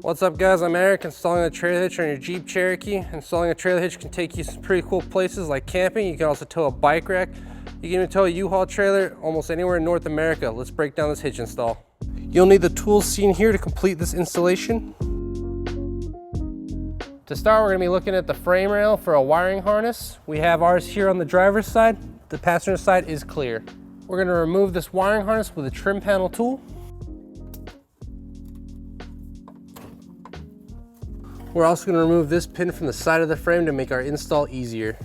What's up guys, I'm Eric. Installing a trailer hitch on your Jeep Cherokee. Installing a trailer hitch can take you some pretty cool places like camping. You can also tow a bike rack. You can even tow a U-Haul trailer almost anywhere in North America. Let's break down this hitch install. You'll need the tools seen here to complete this installation. To start, we're going to be looking at the frame rail for a wiring harness. We have ours here on the driver's side. The passenger side is clear. We're going to remove this wiring harness with a trim panel tool. We're also going to remove this pin from the side of the frame to make our install easier.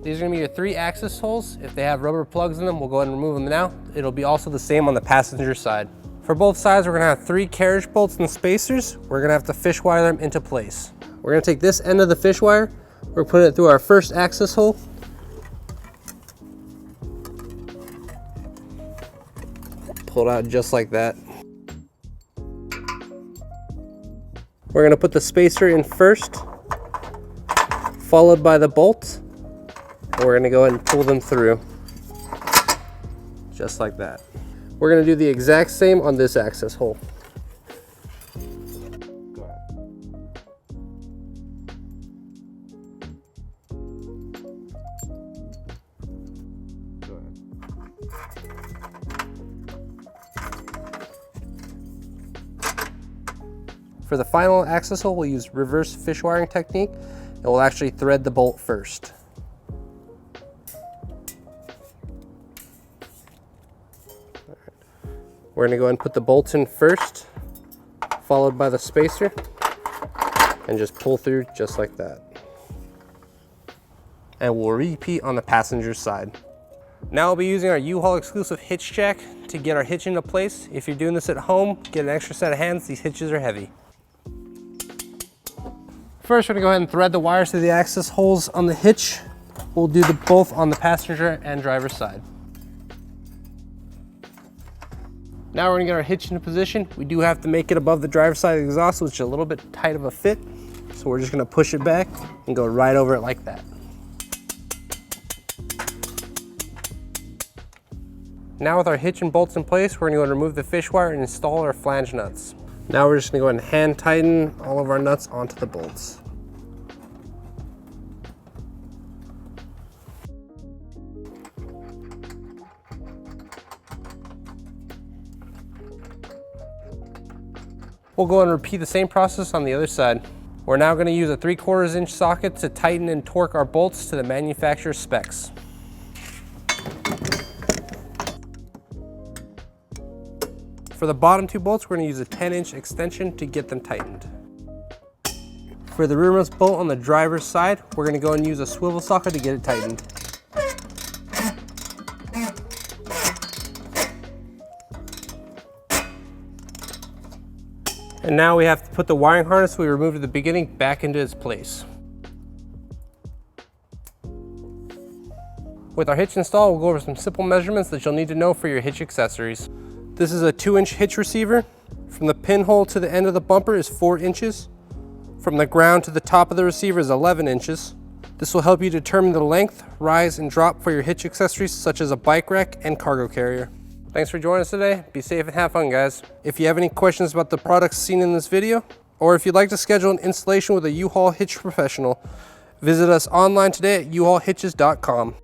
These are going to be your 3 access holes. If they have rubber plugs in them, we'll go ahead and remove them now. It'll be also the same on the passenger side. For both sides, we're going to have 3 carriage bolts and spacers. We're going to have to fish wire them into place. We're going to take this end of the fish wire, we're putting it through our first access hole. Pull it out just like that. We're going to put the spacer in first, followed by the bolt. We're going to go ahead and pull them through, just like that. We're going to do the exact same on this access hole. For the final access hole, we'll use reverse fish wiring technique, and we'll actually thread the bolt first. We're gonna go ahead and put the bolts in first, followed by the spacer, and just pull through just like that. And we'll repeat on the passenger side. Now we'll be using our U-Haul exclusive hitch jack to get our hitch into place. If you're doing this at home, get an extra set of hands. These hitches are heavy. First, we're gonna go ahead and thread the wires through the access holes on the hitch. We'll do both on the passenger and driver's side. Now we're gonna get our hitch into position. We do have to make it above the driver's side exhaust, which is a little bit tight of a fit. So we're just gonna push it back and go right over it like that. Now with our hitch and bolts in place, we're gonna go and remove the fish wire and install our flange nuts. Now we're just gonna go ahead and hand tighten all of our nuts onto the bolts. We'll go and repeat the same process on the other side. We're now going to use a 3/4 inch socket to tighten and torque our bolts to the manufacturer's specs. For the bottom 2 bolts, we're going to use a 10-inch extension to get them tightened. For the rearmost bolt on the driver's side, we're going to go and use a swivel socket to get it tightened. And now we have to put the wiring harness we removed at the beginning back into its place. With our hitch installed, we'll go over some simple measurements that you'll need to know for your hitch accessories. This is a 2-inch hitch receiver. From the pinhole to the end of the bumper is 4 inches. From the ground to the top of the receiver is 11 inches. This will help you determine the length, rise, and drop for your hitch accessories such as a bike rack and cargo carrier. Thanks for joining us today. Be safe and have fun, guys. If you have any questions about the products seen in this video, or if you'd like to schedule an installation with a U-Haul hitch professional, visit us online today at uhaulhitches.com.